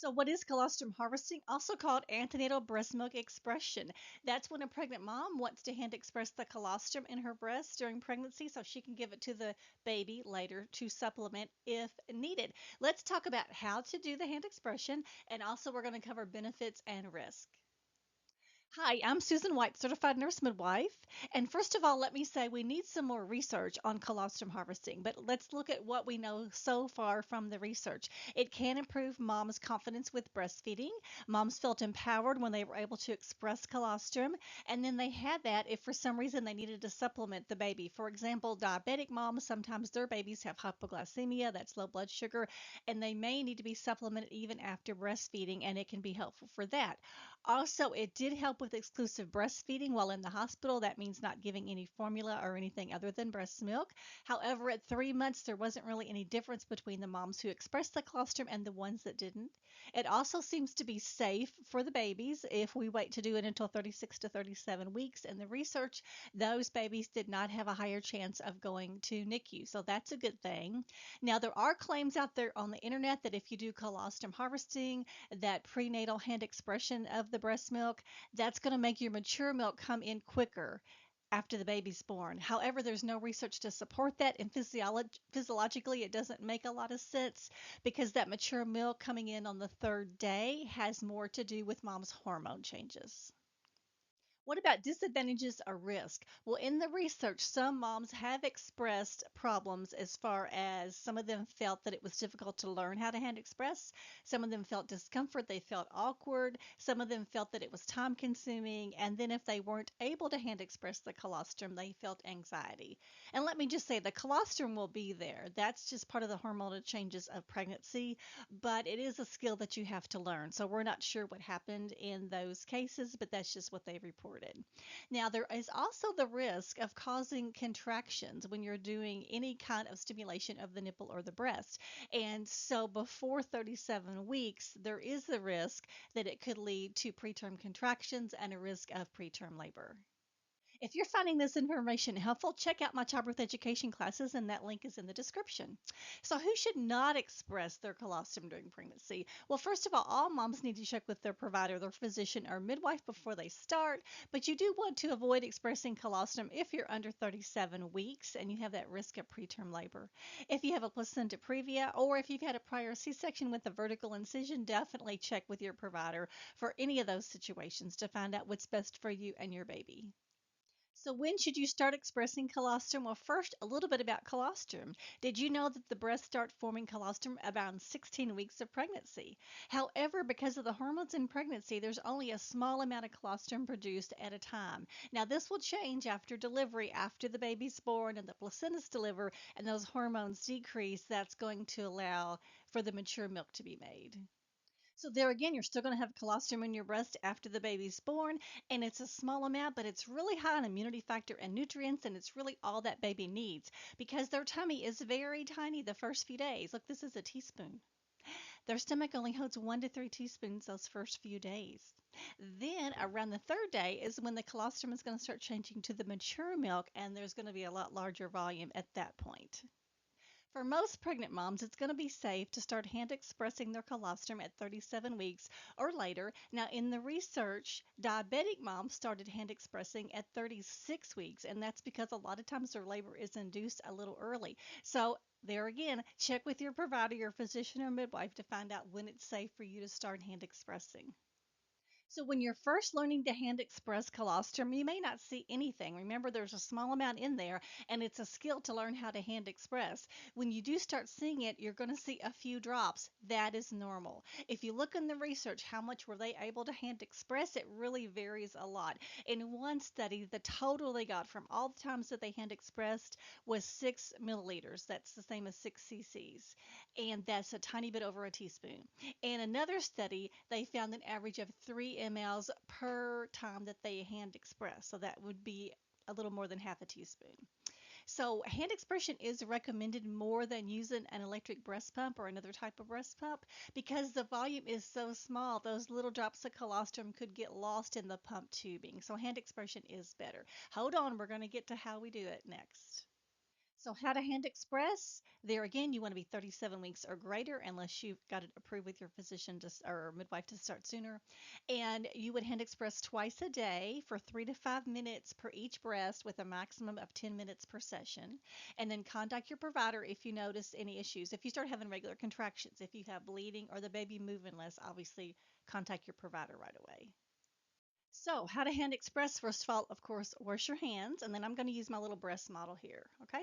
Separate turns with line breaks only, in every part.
So, what is colostrum harvesting? Also called antenatal breast milk expression. That's when a pregnant mom wants to hand express the colostrum in her breast during pregnancy so she can give it to the baby later to supplement if needed. Let's talk about how to do the hand expression, and also we're going to cover benefits and risk. Hi, I'm Susan White, certified nurse midwife. And first of all, let me say we need some more research on colostrum harvesting, but let's look at what we know so far from the research. It can improve mom's confidence with breastfeeding. Moms felt empowered when they were able to express colostrum, and then they had that if for some reason they needed to supplement the baby. For example, diabetic moms, sometimes their babies have hypoglycemia, that's low blood sugar, and they may need to be supplemented even after breastfeeding, and it can be helpful for that. Also, it did help with exclusive breastfeeding while in the hospital. That means not giving any formula or anything other than breast milk. However, at 3 months, there wasn't really any difference between the moms who expressed the colostrum and the ones that didn't. It also seems to be safe for the babies if we wait to do it until 36 to 37 weeks. In the research, those babies did not have a higher chance of going to NICU. So that's a good thing. Now, there are claims out there on the internet that if you do colostrum harvesting, that prenatal hand expression of the breast milk, that's going to make your mature milk come in quicker after the baby's born. However, there's no research to support that, and physiologically, it doesn't make a lot of sense because that mature milk coming in on the third day has more to do with mom's hormone changes. What about disadvantages or risk? Well, in the research, some moms have expressed problems as far as some of them felt that it was difficult to learn how to hand express. Some of them felt discomfort. They felt awkward. Some of them felt that it was time consuming. And then if they weren't able to hand express the colostrum, they felt anxiety. And let me just say the colostrum will be there. That's just part of the hormonal changes of pregnancy, but it is a skill that you have to learn. So we're not sure what happened in those cases, but that's just what they reported. Now, there is also the risk of causing contractions when you're doing any kind of stimulation of the nipple or the breast. And so before 37 weeks, there is the risk that it could lead to preterm contractions and a risk of preterm labor. If you're finding this information helpful, check out my childbirth education classes, and that link is in the description. So, who should not express their colostrum during pregnancy? Well, first of all moms need to check with their provider, their physician, or midwife before they start, but you do want to avoid expressing colostrum if you're under 37 weeks and you have that risk of preterm labor. If you have a placenta previa or if you've had a prior C section with a vertical incision, definitely check with your provider for any of those situations to find out what's best for you and your baby. So when should you start expressing colostrum? Well, first, a little bit about colostrum. Did you know that the breasts start forming colostrum around 16 weeks of pregnancy? However, because of the hormones in pregnancy, there's only a small amount of colostrum produced at a time. Now, this will change after delivery, after the baby's born and the placenta's delivered and those hormones decrease. That's going to allow for the mature milk to be made. So there again, you're still going to have colostrum in your breast after the baby's born, and it's a small amount, but it's really high in immunity factor and nutrients, and it's really all that baby needs because their tummy is very tiny the first few days. Look, this is a teaspoon. Their stomach only holds 1 to 3 teaspoons those first few days. Then around the third day is when the colostrum is going to start changing to the mature milk, and there's going to be a lot larger volume at that point. For most pregnant moms, it's going to be safe to start hand expressing their colostrum at 37 weeks or later. Now, in the research, diabetic moms started hand expressing at 36 weeks, and that's because a lot of times their labor is induced a little early. So, there again, check with your provider, your physician, or midwife to find out when it's safe for you to start hand expressing. So when you're first learning to hand express colostrum, you may not see anything. Remember, there's a small amount in there, and it's a skill to learn how to hand express. When you do start seeing it, you're going to see a few drops. That is normal. If you look in the research, how much were they able to hand express? It really varies a lot. In one study, the total they got from all the times that they hand expressed was 6 milliliters. That's the same as 6 cc's, and that's a tiny bit over a teaspoon. In another study, they found an average of 3 mLs per time that they hand express. So that would be a little more than half a teaspoon. So hand expression is recommended more than using an electric breast pump or another type of breast pump because the volume is so small. Those little drops of colostrum could get lost in the pump tubing. So hand expression is better. Hold on, we're going to get to how we do it next. So, how to hand express? There again, you want to be 37 weeks or greater, unless you've got it approved with your physician or midwife to start sooner. And you would hand express twice a day for 3 to 5 minutes per each breast, with a maximum of 10 minutes per session. And then contact your provider if you notice any issues. If you start having regular contractions, if you have bleeding or the baby moving less, obviously contact your provider right away. So, how to hand express? First of all, of course, wash your hands, and then I'm going to use my little breast model here. Okay.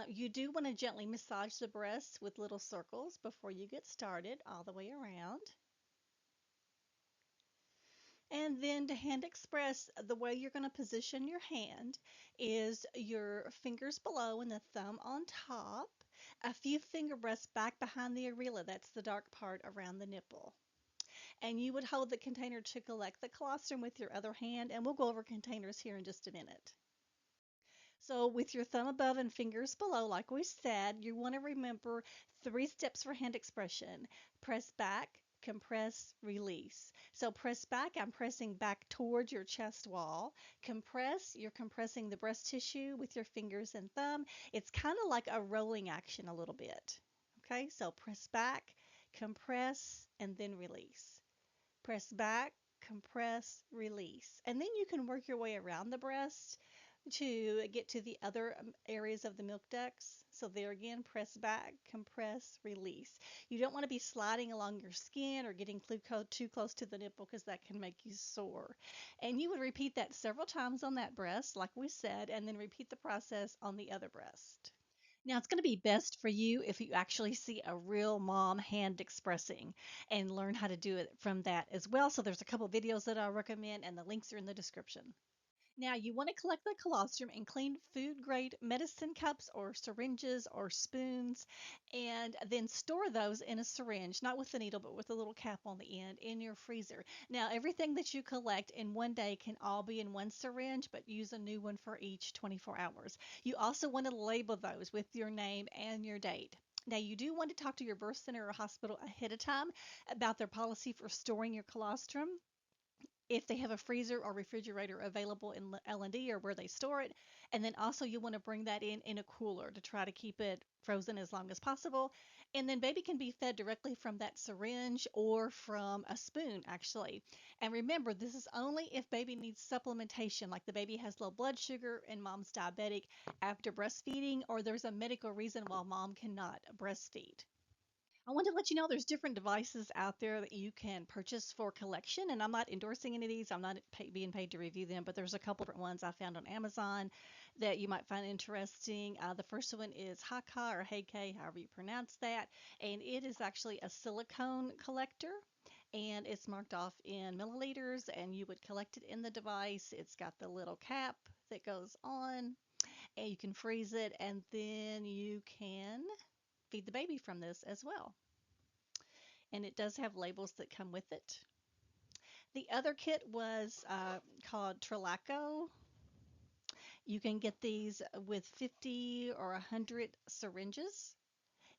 You do want to gently massage the breasts with little circles before you get started, all the way around. And then to hand express, the way you're going to position your hand is your fingers below and the thumb on top, a few finger breaths back behind the areola. That's the dark part around the nipple. And you would hold the container to collect the colostrum with your other hand, and we'll go over containers here in just a minute. So, with your thumb above and fingers below, like we said, you want to remember 3 steps for hand expression: press back, compress, release. So, press back, I'm pressing back towards your chest wall. Compress, you're compressing the breast tissue with your fingers and thumb. It's kind of like a rolling action a little bit. Okay, so press back, compress, and then release. Press back, compress, release. And then you can work your way around the breast to get to the other areas of the milk ducts. So there again, press back, compress, release. You don't want to be sliding along your skin or getting too close to the nipple, because that can make you sore. And you would repeat that several times on that breast, like we said, and then repeat the process on the other breast. Now, it's going to be best for you if you actually see a real mom hand expressing and learn how to do it from that as well. So, there's a couple videos that I recommend, and the links are in the description. Now, you want to collect the colostrum in clean food grade medicine cups or syringes or spoons, and then store those in a syringe, not with the needle, but with a little cap on the end, in your freezer. Now, everything that you collect in one day can all be in one syringe, but use a new one for each 24 hours. You also want to label those with your name and your date. Now, you do want to talk to your birth center or hospital ahead of time about their policy for storing your colostrum, if they have a freezer or refrigerator available in L&D or where they store it. And then also you want to bring that in a cooler to try to keep it frozen as long as possible. And then baby can be fed directly from that syringe or from a spoon, actually. And remember, this is only if baby needs supplementation, like the baby has low blood sugar and mom's diabetic after breastfeeding, or there's a medical reason why mom cannot breastfeed. I want to let you know there's different devices out there that you can purchase for collection, and I'm not endorsing any of these. I'm not being paid to review them, but there's a couple different ones I found on Amazon that you might find interesting. The first one is Haakaa, or Haakaa, however you pronounce that, and it is actually a silicone collector. And it's marked off in milliliters, and you would collect it in the device. It's got the little cap that goes on, and you can freeze it, and then you can feed the baby from this as well, and it does have labels that come with it. The other kit was called TrelaCo. You can get these with 50 or 100 syringes.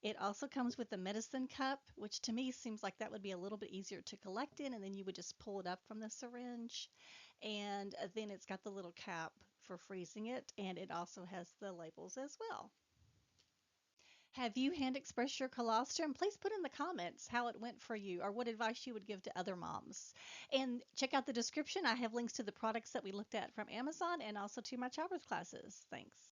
It also comes with a medicine cup, which to me seems like that would be a little bit easier to collect in, and then you would just pull it up from the syringe. And then it's got the little cap for freezing it, and it also has the labels as well. Have you hand expressed your colostrum? Please put in the comments how it went for you or what advice you would give to other moms. And check out the description. I have links to the products that we looked at from Amazon and also to my childbirth classes. Thanks.